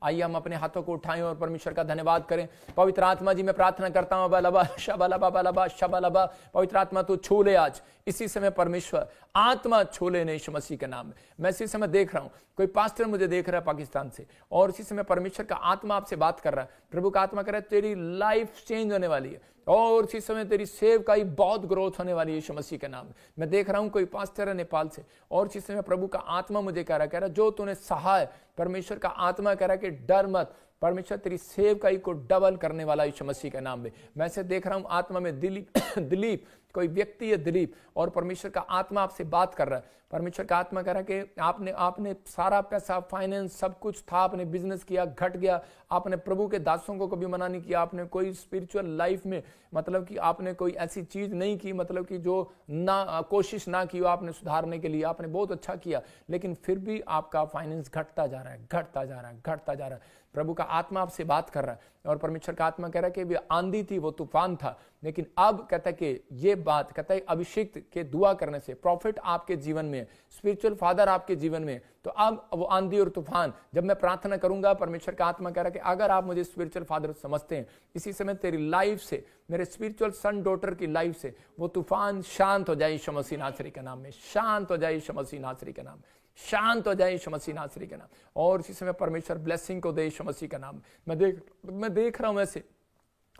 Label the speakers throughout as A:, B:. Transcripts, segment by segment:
A: आइए हम अपने हाथों को उठाएं और परमेश्वर का धन्यवाद करें। पवित्र आत्मा जी, मैं प्रार्थना करता हूं बलबा शबलबा बलबा शबलबा, पवित्र आत्मा तू छू ले आज इसी समय, परमेश्वर आत्मा छू ले यीशु मसीह के नाम में। मैं इसी समय देख रहा हूं कोई पास्टर मुझे देख रहा है पाकिस्तान से, और इसी समय परमेश्वर का आत्मा आपसे बात कर रहा है। प्रभु का आत्मा कह रहा है तेरी लाइफ चेंज होने वाली है, और इसी समय तेरी सेवकाई बहुत ग्रोथ होने वाली है यीशु मसीह के नाम में। मैं देख रहा हूं कोई पास्टर है नेपाल से, और इसी समय प्रभु का आत्मा मुझे कह रहा है जो तूने सहा है, परमेश्वर का आत्मा कह रहा है कि डर मत, परमेश्वर तेरी सेवकाई को डबल करने वाला यीशु मसीह के नाम में। मैं से देख रहा हूं आत्मा में दिलीप कोई व्यक्ति है दिलीप, और परमेश्वर का आत्मा आपसे बात कर रहा है। परमेश्वर का आत्मा कह रहा है कि आपने सारा पैसा, फाइनेंस, सब कुछ था, आपने बिजनेस किया, घट गया, आपने प्रभु के दासों को कभी मना नहीं किया, आपने कोई स्पिरिचुअल लाइफ में मतलब कि आपने कोई ऐसी चीज नहीं की, मतलब कि जो ना कोशिश ना की हो आपने सुधारने के लिए, आपने बहुत अच्छा किया, लेकिन फिर भी आपका फाइनेंस घटता जा रहा है, घटता जा रहा है, घटता जा रहा है। प्रभु का आत्मा आपसे बात कर रहा है, और परमेश्वर का आत्मा कह रहा है कि भी आंधी थी, वो तूफान था, लेकिन अब कहता है कि ये बात कहता है अभिषेक के दुआ करने से, प्रॉफिट आपके जीवन में, स्पिरिचुअल फादर आपके जीवन में, तो अब वो आंधी और तूफान जब मैं प्रार्थना करूंगा, परमेश्वर का आत्मा कह रहा है कि अगर आप मुझे स्पिरिचुअल फादर समझते हैं, इसी समय तेरी लाइफ से, मेरे स्पिरिचुअल सन डॉटर की लाइफ से वो तूफान शांत हो जाए यीशु मसीह नासरी के नाम में, शांत हो जाए यीशु मसीह नासरी के नाम, शांत हो जाए यीशु मसीह नासरी के नाम। और इसी समय परमेश्वर ब्लेसिंग को दे यीशु मसीह का नाम। मैं देख रहा हूं ऐसे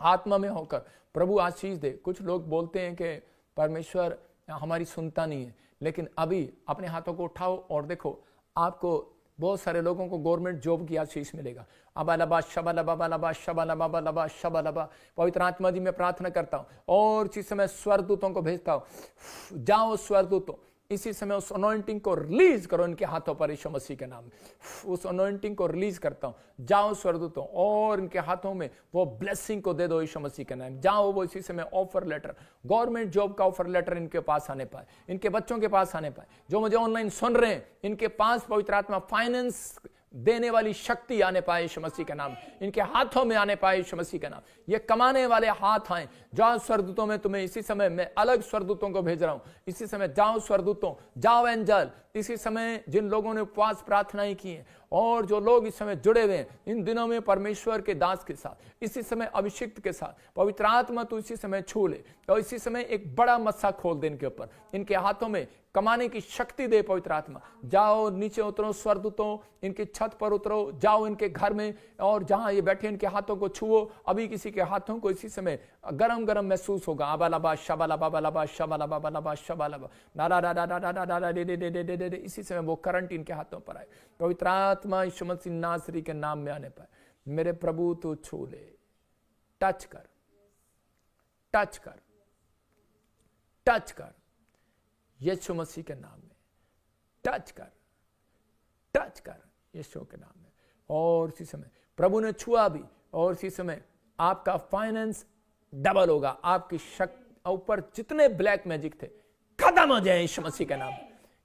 A: आत्मा में होकर प्रभु आशीष दे। कुछ लोग बोलते हैं कि परमेश्वर हमारी सुनता नहीं है, लेकिन अभी अपने हाथों को उठाओ और देखो, आपको बहुत सारे लोगों को गवर्नमेंट जॉब की आशीष मिलेगा। अबालबा शबलबा बलबा शबलबा बलबा शबलबा, पवित्र आत्मा जी मैं प्रार्थना करता हूं और इसी समय स्वर्गदूतों को भेजता हूं, जाओ स्वर्गदूतों, इसी समय उस अनॉइंटिंग को रिलीज करो इनके हाथों पर यीशु मसीह के नाम में। उस अनॉइंटिंग को रिलीज करता हूं, जाओ स्वर्गदूतों और इनके हाथों में वो ब्लेसिंग को दे दो यीशु मसीह के नाम। जाओ वो इसी समय ऑफर लेटर, गवर्नमेंट जॉब का ऑफर लेटर इनके पास आने पाए, इनके बच्चों के पास आने पाए, जो मुझे ऑनलाइन सुन रहे हैं इनके पास पवित्र आत्मा फाइनेंस देने वाली शक्ति आने पाए यीशु मसीह के नाम, इनके हाथों में आने पाए यीशु मसीह के नाम। ये कमाने वाले हाथ आए। जाओ स्वर्गदूतों में तुम्हें इसी समय मैं अलग स्वर्गदूतों को भेज रहा हूं। इसी समय जाओ स्वर्गदूतों, जाओ एंजल। इसी समय जिन लोगों ने उपवास प्रार्थनाएं की हैं और जो लोग इस समय जुड़े हुए हैं इन दिनों में परमेश्वर के दास के साथ, इसी समय अभिषिक्त के साथ, पवित्र आत्मा तू इसी समय छू ले और इसी समय एक बड़ा मस्सा खोल दे इनके ऊपर, इनके हाथों में कमाने की शक्ति दे पवित्र आत्मा। जाओ नीचे उतरो स्वर्गदूतों, इनकी छत पर उतरो, जाओ इनके घर में और जहां ये बैठे इनके हाथों को छुओ। अभी किसी के हाथों को इसी समय गरम गरम महसूस होगा। अबालबा शबालबा बलबा शबालबा बलबा शबालबा नारा रा रा रा रा रा रा दे, इसी समय वो करंट इनके हाथों पर आए। पवित्र आत्मा यीशु मसीह नासरी के नाम में आने पर मेरे प्रभु तू छू ले, टच कर, टच कर, टच कर यीशु मसीह के नाम में, टच कर, टच कर यीशु के नाम में। और इसी समय प्रभु ने छुआ भी और इसी समय आपका फाइनेंस डबल होगा। आपकी शक्ति ऊपर जितने ब्लैक मैजिक थे खत्म हो जाए यीशु मसीह के नाम,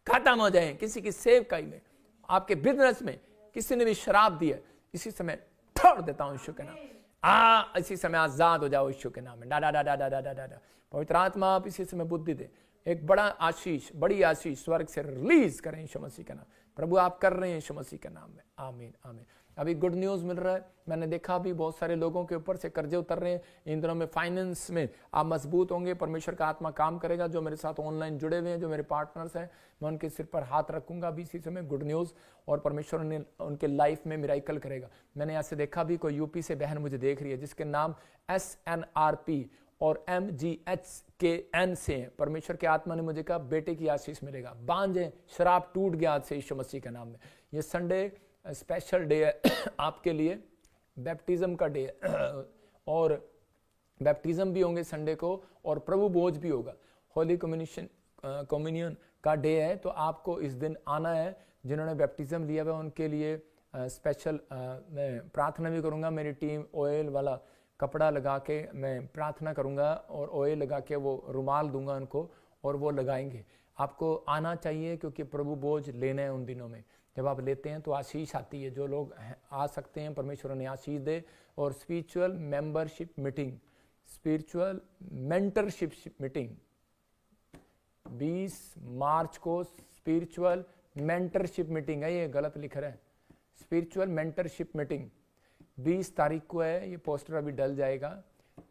A: खत्म हो जाए। किसी की सेवकाई में, आपके बिजनेस में किसी ने भी शराब दी है, इसी समय छोड़ देता हूं यीशु के नाम। इसी समय आजाद हो जाओ यीशु के नाम में। डा डा डा डा डा डा डा। पवित्र आत्मा आप इसी समय बुद्धि दे, एक बड़ा आशीष, बड़ी आशीष स्वर्ग से रिलीज करें यीशु मसीह का नाम। प्रभु आप कर रहे हैं यीशु मसीह के नाम में। आमीन आमीन। अभी गुड न्यूज मिल रहा है, मैंने देखा अभी बहुत सारे लोगों के ऊपर से कर्जे उतर रहे हैं। इन दिनों में फाइनेंस में आप मजबूत होंगे, परमेश्वर का आत्मा काम करेगा। जो मेरे साथ ऑनलाइन जुड़े हुए हैं, जो मेरे पार्टनर्स हैं, मैं उनके सिर पर हाथ रखूंगा अभी इसी समय। गुड न्यूज, और परमेश्वर ने उनके लाइफ में मिराइकल करेगा। मैंने ऐसे देखा भी कोई यूपी से बहन मुझे देख रही है जिसके नाम SNRP और MGHKN से हैं। परमेश्वर के आत्मा ने मुझे कहा बेटे की आशीष मिलेगा, बांझे शराब टूट गया आज से यीशु मसीह के नाम में। ये संडे स्पेशल डे है आपके लिए, बैप्टिज्म का डे है और बैप्टिज्म भी होंगे संडे को और प्रभु भोज भी होगा। होली कम्युनियन का डे है, तो आपको इस दिन आना है। जिन्होंने बैप्टिज्म लिया हुआ उनके लिए स्पेशल मैं प्रार्थना भी करूंगा। मेरी टीम ऑयल वाला कपड़ा लगा के मैं प्रार्थना करूंगा और ऑयल लगा के वो रुमाल दूंगा उनको और वो लगाएंगे। आपको आना चाहिए क्योंकि प्रभु बोझ लेना है उन दिनों में। जब आप लेते हैं तो आशीष आती है। जो लोग आ सकते हैं परमेश्वर ने आशीष दे। और spiritual membership meeting, spiritual mentorship meeting 20 मार्च को स्पिरिचुअल मेंटरशिप मीटिंग है। ये गलत लिख रहे हैं, स्पिरिचुअल मेंटरशिप मीटिंग 20 तारीख को है। ये पोस्टर अभी डल जाएगा।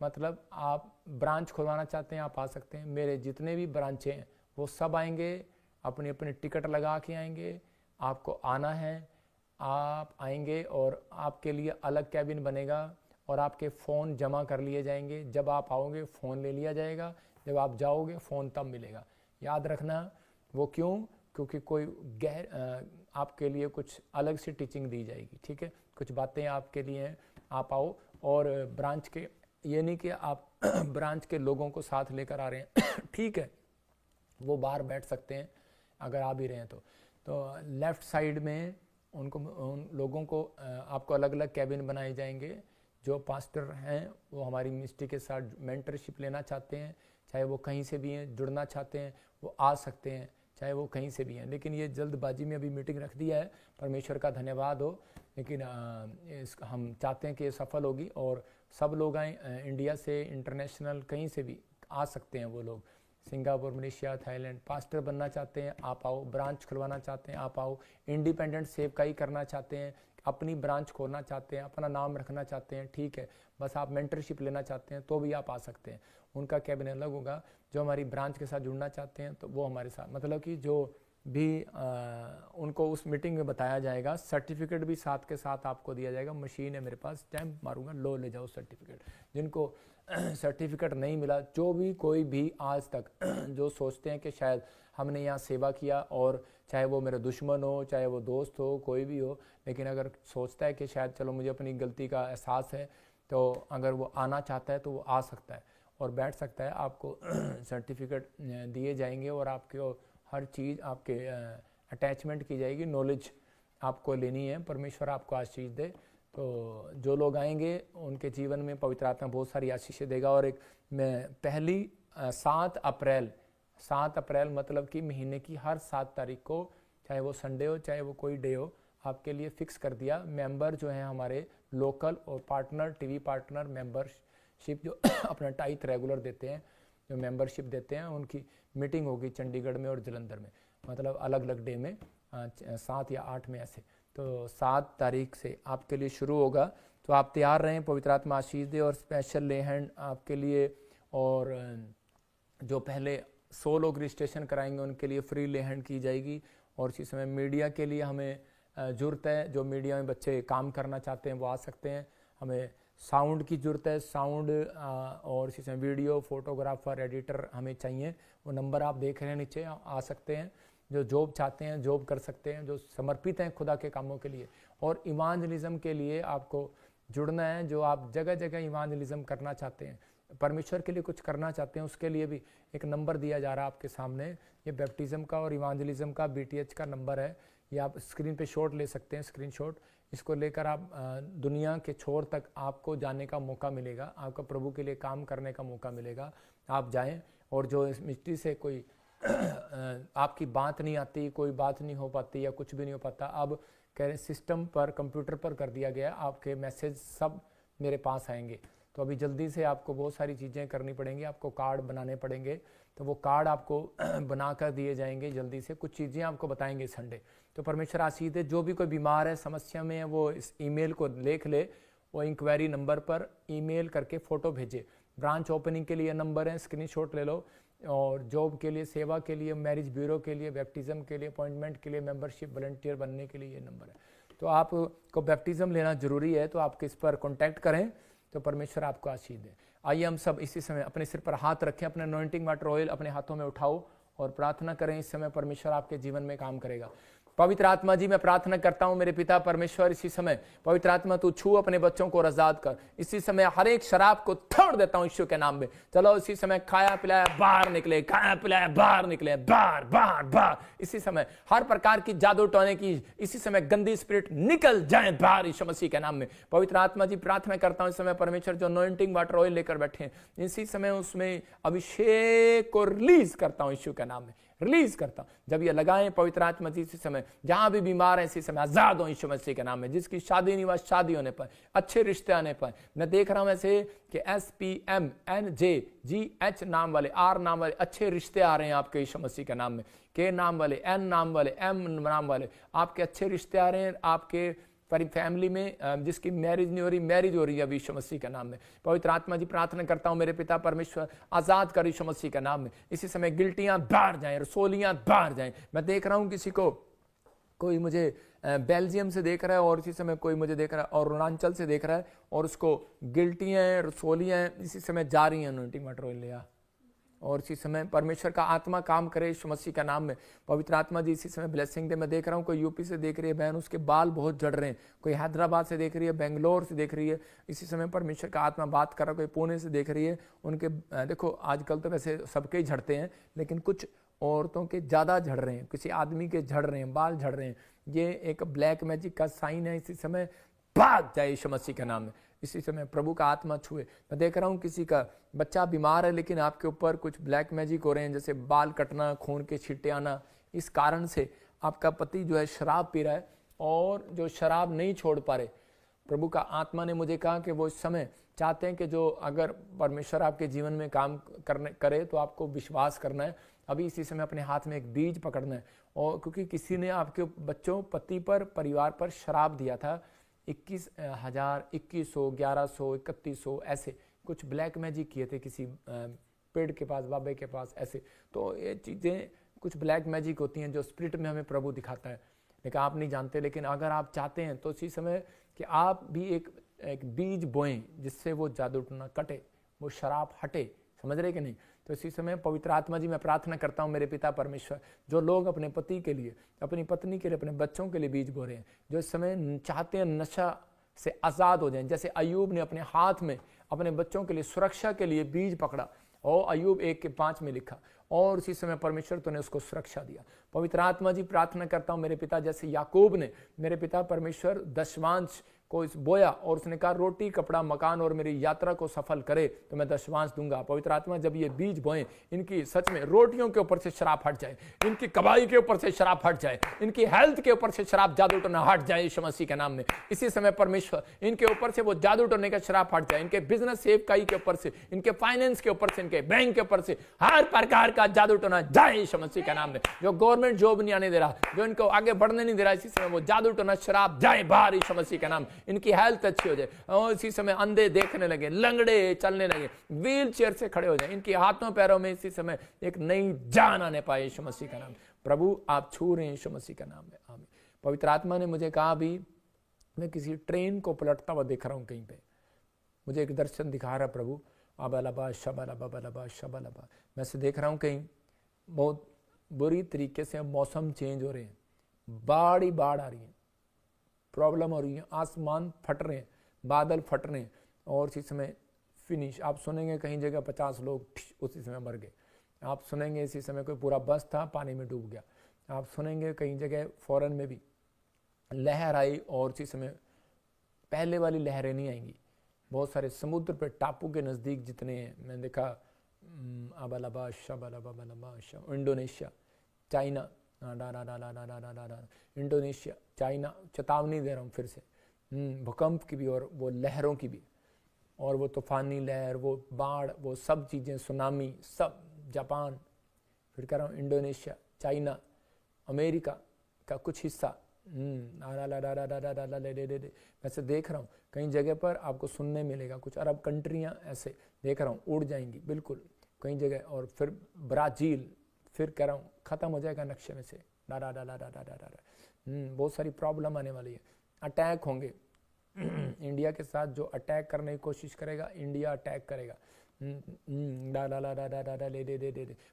A: मतलब आप ब्रांच खुलवाना चाहते हैं, आप आ सकते हैं। मेरे जितने भी ब्रांचें हैं वो सब आएंगे, अपनी अपनी टिकट लगा के आएंगे। आपको आना है, आप आएंगे और आपके लिए अलग कैबिन बनेगा और आपके फ़ोन जमा कर लिए जाएंगे। जब आप आओगे फ़ोन ले लिया जाएगा, जब आप जाओगे फ़ोन तब मिलेगा। याद रखना। वो क्यों? क्योंकि कोई आपके लिए कुछ अलग सी टीचिंग दी जाएगी, ठीक है। कुछ बातें आपके लिए हैं, आप आओ। और ब्रांच के, ये नहीं कि आप ब्रांच के लोगों को साथ लेकर आ रहे हैं ठीक है, वो बाहर बैठ सकते हैं अगर आ भी रहे हैं तो लेफ़्ट साइड में उन लोगों को आपको अलग अलग कैबिन बनाए जाएंगे। जो पास्टर हैं वो हमारी मिनिस्ट्री के साथ मेंटरशिप लेना चाहते हैं, चाहे वो कहीं से भी हैं, जुड़ना चाहते हैं, वो आ सकते हैं, चाहे वो कहीं से भी हैं। लेकिन ये जल्दबाजी में अभी मीटिंग रख दिया है, परमेश्वर का धन्यवाद हो। लेकिन हम चाहते हैं कि ये सफल होगी और सब लोग आएँ, इंडिया से, इंटरनेशनल कहीं से भी आ सकते हैं वो लोग। Singapore, Malaysia, Thailand. पास्टर बनना चाहते हैं, आप आओ। ब्रांच खुलवाना चाहते हैं, आप आओ। इंडिपेंडेंट सेवकाई करना चाहते हैं, अपनी ब्रांच खोलना चाहते हैं, अपना नाम रखना चाहते हैं, ठीक है, बस आप मेंटरशिप लेना चाहते हैं तो भी आप आ सकते हैं। उनका कैबिन अलग होगा। जो हमारी ब्रांच के साथ जुड़ना चाहते हैं तो वो हमारे साथ, मतलब कि जो भी उनको उस मीटिंग में बताया जाएगा। सर्टिफिकेट भी साथ के साथ आपको दिया जाएगा। मशीन है मेरे पास, स्टैम्प मारूंगा, लो ले जाओ सर्टिफिकेट। जिनको सर्टिफिकेट नहीं मिला, जो भी कोई भी आज तक जो सोचते हैं कि शायद हमने यहाँ सेवा किया, और चाहे वो मेरा दुश्मन हो, चाहे वो दोस्त हो, कोई भी हो, लेकिन अगर सोचता है कि शायद चलो मुझे अपनी गलती का एहसास है, तो अगर वो आना चाहता है तो वो आ सकता है और बैठ सकता है। आपको सर्टिफिकेट दिए जाएंगे और आपको हर चीज़ आपके अटैचमेंट की जाएगी। नॉलेज आपको लेनी है। परमेश्वर आपको आशीष दे। तो जो लोग आएंगे उनके जीवन में पवित्र आत्मा बहुत सारी आशीषें देगा। और एक मैं पहली 7 अप्रैल मतलब कि महीने की हर 7 तारीख को, चाहे वो संडे हो चाहे वो कोई डे हो, आपके लिए फिक्स कर दिया। मेंबर जो हैं हमारे लोकल और पार्टनर, टीवी पार्टनर मेंबरशिप जो अपना टाइथ रेगुलर देते हैं, जो मेंबरशिप देते हैं, उनकी मीटिंग होगी चंडीगढ़ में और जलंधर में, मतलब अलग अलग डे में, 7 या 8 में ऐसे। तो 7 तारीख से आपके लिए शुरू होगा। तो आप तैयार रहें, पवित्र आत्मा आशीष दे। और स्पेशल ले हैंड आपके लिए, और जो पहले 100 लोग रजिस्ट्रेशन कराएंगे उनके लिए फ्री ले हैंड की जाएगी। और इसी समय मीडिया के लिए हमें ज़रूरत है। जो मीडिया में बच्चे काम करना चाहते हैं वो आ सकते हैं। हमें साउंड की ज़रूरत है, साउंड और इसी समय वीडियो, फोटोग्राफर, एडिटर हमें चाहिए। वो नंबर आप देख रहे हैं नीचे, आ सकते हैं। जो जॉब चाहते हैं जॉब कर सकते हैं, जो समर्पित हैं खुदा के कामों के लिए। और इवांजलिज्म के लिए आपको जुड़ना है। जो आप जगह जगह इवांजलिज्म करना चाहते हैं, परमेश्वर के लिए कुछ करना चाहते हैं, उसके लिए भी एक नंबर दिया जा रहा है आपके सामने। ये बैप्टिज्म का और इवांजलिज्म का BTH का नंबर है। ये आप स्क्रीन पे शॉट ले सकते हैं, स्क्रीनशॉट। इसको लेकर आप दुनिया के छोर तक आपको जाने का मौका मिलेगा, आपका प्रभु के लिए काम करने का मौका मिलेगा। आप जाएं। और जो इस मिस्ट्री से कोई आपकी बात नहीं आती, कोई बात नहीं हो पाती या कुछ भी नहीं हो पाता, अब कह रहे सिस्टम पर, कंप्यूटर पर कर दिया गया। आपके मैसेज सब मेरे पास आएंगे। तो अभी जल्दी से आपको बहुत सारी चीज़ें करनी पड़ेंगी। आपको कार्ड बनाने पड़ेंगे, तो वो कार्ड आपको बना कर दिए जाएंगे जल्दी से। कुछ चीज़ें आपको बताएंगे संडे। तो परमेश्वर आशीष दे। जो भी कोई बीमार है, समस्या में है, वो इस ईमेल को लिख ले। वो इंक्वायरी नंबर पर ईमेल करके फ़ोटो भेजे। ब्रांच ओपनिंग के लिए नंबर है, स्क्रीनशॉट ले लो। और जॉब के लिए, सेवा के लिए, मैरिज ब्यूरो के लिए, बैप्टिज्म के लिए, अपॉइंटमेंट के लिए, मेंबरशिप, वॉलंटियर बनने के लिए ये नंबर है। तो आपको बैप्टिज्म लेना जरूरी है, तो आप इस पर कॉन्टैक्ट करें, तो परमेश्वर आपको आशीष दे। आइए हम सब इसी समय अपने सिर पर हाथ रखें, अपने अनॉइंटिंग वाटर ऑयल अपने हाथों में उठाओ और प्रार्थना करें। इस समय परमेश्वर आपके जीवन में काम करेगा। पवित्र आत्मा जी, मैं प्रार्थना करता हूं मेरे पिता परमेश्वर, इसी समय पवित्र आत्मा तू छू अपने बच्चों को आजाद कर। इसी समय हर एक शराब को तोड़ देता हूं यीशु के नाम में। चलो इसी समय खाया पिलाया बाहर निकले, खाया पिलाया बाहर निकले, बाहर बाहर बाहर। इसी समय हर प्रकार की जादू टोने की इसी समय गंदी स्पिरिट निकल जाए बाहर यीशु मसीह के नाम में। पवित्र आत्मा जी, प्रार्थना करता हूं इस समय परमेश्वर जो अनॉइंटिंग वाटर ऑयल लेकर बैठे हैं, इसी समय उसमें अभिषेक को रिलीज करता हूं यीशु के नाम में, रिलीज करता हूं। जब ये लगाएं पवित्र आत्मा जी, इसी समय जहां भी बीमार है इसी समय आजाद हो यीशु मसीह के नाम में। जिसकी शादी नहीं हुआ, शादी होने पर, अच्छे रिश्ते आने पर। मैं देख रहा हूं ऐसे कि SPMNJGH नाम वाले, R नाम वाले अच्छे रिश्ते आ रहे हैं आपके यीशु मसीह के नाम में। K नाम वाले, N नाम वाले, M नाम वाले आपके अच्छे रिश्ते आ रहे हैं। आपके पर फैमिली में जिसकी मैरिज नहीं हो रही, मैरिज हो रही है अभी यीशु मसीह के नाम में। पवित्र आत्मा जी प्रार्थना करता हूँ मेरे पिता परमेश्वर, आज़ाद कर यीशु मसीह के नाम में। इसी समय गिल्टियाँ बाहर जाएं, रसोलियाँ बाहर जाएं। मैं देख रहा हूँ किसी को, कोई मुझे बेल्जियम से देख रहा है और इसी समय कोई मुझे देख रहा है और अरुणाचल से देख रहा है, और उसको गिल्टियाँ हैं, रसोलियाँ हैं, इसी समय जा रही हैं अनॉइंटिंग वाटर ऑयल लिया। और इसी समय परमेश्वर का आत्मा काम करे यीशु मसीह का नाम में। पवित्र आत्मा जी इसी समय ब्लेसिंग दे। मैं देख रहा हूँ कोई यूपी से देख रही है बहन, उसके बाल बहुत झड़ रहे हैं। कोई हैदराबाद से देख रही है, बेंगलोर से देख रही है, इसी समय परमेश्वर का आत्मा बात कर रहा है। कोई पुणे से देख रही है, उनके देखो आजकल तो वैसे सबके ही झड़ते हैं, लेकिन कुछ औरतों के ज़्यादा झड़ रहे हैं, किसी आदमी के झड़ रहे हैं, बाल झड़ रहे हैं। ये एक ब्लैक मैजिक का साइन है। इसी समय भाग जाए यीशु मसीह के नाम में। इसी समय प्रभु का आत्मा छुए। मैं देख रहा हूँ किसी का बच्चा बीमार है, लेकिन आपके ऊपर कुछ ब्लैक मैजिक हो रहे हैं, जैसे बाल कटना, खून के छींटे आना। इस कारण से आपका पति जो है शराब पी रहा है, और जो शराब नहीं छोड़ पा रहे, प्रभु का आत्मा ने मुझे कहा कि वो इस समय चाहते हैं कि जो अगर परमेश्वर आपके जीवन में काम करे तो आपको विश्वास करना है। अभी इसी समय अपने हाथ में एक बीज पकड़ना है, और क्योंकि किसी ने आपके बच्चों, पति पर, परिवार पर शराब दिया था, 21,000, 2100, 1100, 3100 ऐसे कुछ ब्लैक मैजिक किए थे किसी पेड़ के पास, बाबे के पास, ऐसे। तो ये चीज़ें कुछ ब्लैक मैजिक होती हैं जो स्पिरिट में हमें प्रभु दिखाता है, लेकिन आप नहीं जानते। लेकिन अगर आप चाहते हैं तो इसी समय कि आप भी एक बीज बोएं जिससे वो जादू टोना कटे, वो शराब हटे। समझ रहे कि नहीं? तो इसी समय पवित्र आत्मा जी मैं प्रार्थना करता हूँ मेरे पिता परमेश्वर, जो लोग अपने पति के लिए, अपनी पत्नी के लिए, अपने बच्चों के लिए बीज बो रहे हैं, जो इस समय चाहते हैं नशा से आज़ाद हो जाएं, जैसे अय्यूब ने अपने हाथ में अपने बच्चों के लिए सुरक्षा के लिए बीज पकड़ा, और अय्यूब 1:5 में लिखा, और उसी समय परमेश्वर तूने उसको सुरक्षा दिया। पवित्र आत्मा जी प्रार्थना करता हूँ मेरे पिता, जैसे याकूब ने मेरे पिता परमेश्वर दशमांश को इस बोया, और उसने कहा रोटी, कपड़ा, मकान और मेरी यात्रा को सफल करे तो मैं दशमांश दूंगा। पवित्र आत्मा जब ये बीज बोएं, इनकी सच में रोटियों के ऊपर से शराब हट जाए, इनकी कमाई के ऊपर से शराब हट जाए, इनकी हेल्थ के ऊपर से शराब जादू टोना हट जाए यीशु मसीह के नाम में। इसी समय परमेश्वर इनके ऊपर से वो जादू टोने का शराब हट जाए, इनके बिजनेस सेवकाई के ऊपर से, इनके फाइनेंस के ऊपर से, इनके बैंक के ऊपर से हर प्रकार का जादू टोना जाए यीशु मसीह के नाम में। जो गवर्नमेंट जॉब नहीं आने दे रहा, जो इनको आगे बढ़ने नहीं दे रहा, इसी समय वो जादू टोना शराब जाए बाहर यीशु मसीह के नाम। इनकी हेल्थ अच्छी हो जाए, और इसी समय अंधे देखने लगे, लंगड़े चलने लगे, व्हील चेयर से खड़े हो जाए, इनके हाथों पैरों में इसी समय एक नई जान आने पाए यीशु मसीह का नाम। प्रभु आप छू रहे हैं यीशु मसीह का नाम में, आमीन। पवित्र आत्मा ने मुझे कहा, अभी मैं किसी ट्रेन को पलटता हुआ देख रहा हूं, कहीं पे मुझे एक दर्शन दिखा रहा प्रभु, अबलबा शबलबा बलबा शबलबा। मैं से देख रहा हूं कहीं बहुत बुरी तरीके से मौसम चेंज हो रहे हैं, बाढ़ ही बाढ़ आ रही है, प्रॉब्लम हो रही है, आसमान फट रहे हैं, बादल फट रहे हैं, और इसी समय फिनिश। आप सुनेंगे कहीं जगह 50 लोग उसी समय मर गए। आप सुनेंगे इसी समय कोई पूरा बस था पानी में डूब गया। आप सुनेंगे कहीं जगह फॉरेन में भी लहर आई, और इसी समय पहले वाली लहरें नहीं आएंगी। बहुत सारे समुद्र पे, टापू के नज़दीक जितने हैं, मैंने देखा अबलबा शबलबा बलबा शब, इंडोनेशिया, चाइना, इंडोनेशिया, चाइना, चेतावनी दे रहा हूँ फिर से, भूकंप की भी और वो लहरों की भी, और वो तूफानी लहर, वो बाढ़, वो सब चीज़ें, सुनामी, सब। जापान, फिर कह रहा हूँ इंडोनेशिया, चाइना, अमेरिका का कुछ हिस्सा, वैसे देख रहा हूँ कई जगह पर आपको सुनने मिलेगा, कुछ अरब कंट्रियाँ ऐसे देख रहा हूँ उड़ जाएंगी बिल्कुल कई जगह, और फिर ब्राज़ील, फिर कह रहा हूँ ख़त्म हो जाएगा नक्शे में से, बहुत सारी प्रॉब्लम आने वाली है, अटैक होंगे। इंडिया के साथ जो अटैक करने की कोशिश करेगा, इंडिया अटैक करेगा।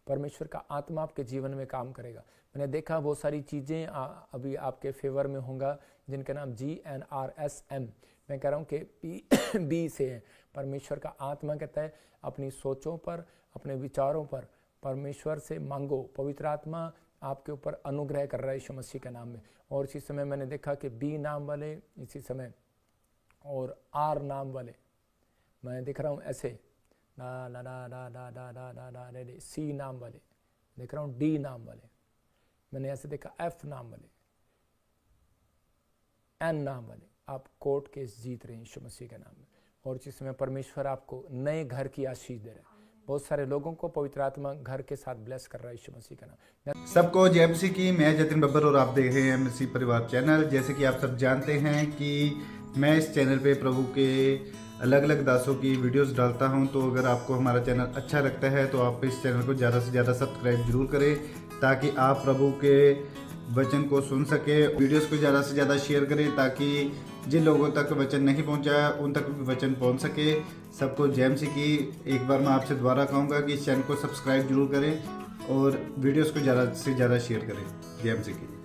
A: परमेश्वर का आत्मा आपके जीवन में काम करेगा। मैंने देखा बहुत सारी चीज़ें अभी आपके फेवर में होंगे, जिनका नाम GNRSM, मैं कह रहा हूँ कि बी से है। परमेश्वर का आत्मा कहता है अपनी सोचों पर, अपने विचारों पर परमेश्वर से मांगो। पवित्र आत्मा आपके ऊपर अनुग्रह कर रहा है यीशु मसीह के नाम में। और इसी समय मैंने देखा कि बी नाम वाले इसी समय, और R नाम वाले मैं दिख रहा हूँ ऐसे, C नाम वाले देख रहा हूँ, D नाम वाले मैंने ऐसे देखा, F नाम वाले, N नाम वाले। आप कोर्ट केस जीत रहे हैं यीशु मसीह के नाम में। और इसी समय परमेश्वर आपको नए घर की आशीष दे रहा है। बहुत सारे लोगों को पवित्र आत्मा घर के साथ ब्लेस कर रहा है यीशु मसीह का नाम।
B: सबको जय मसीह की। मैं जतिन बब्बर और आप देख रहे हैं मसीह परिवार चैनल। जैसे कि आप सब जानते हैं कि मैं इस चैनल पे प्रभु के अलग अलग दासों की वीडियोस डालता हूं, तो अगर आपको हमारा चैनल अच्छा लगता है तो आप इस चैनल को ज़्यादा से ज़्यादा सब्सक्राइब जरूर करें, ताकि आप प्रभु के वचन को सुन सके। वीडियोस को ज़्यादा से ज़्यादा शेयर करें, ताकि जिन लोगों तक वचन नहीं पहुंचा उन तक भी वचन पहुंच सके। सबको जय मसीह की। एक बार मैं आपसे दोबारा कहूँगा कि इस चैनल को सब्सक्राइब जरूर करें और वीडियोस को ज़्यादा से ज़्यादा शेयर करें। जय मसीह की।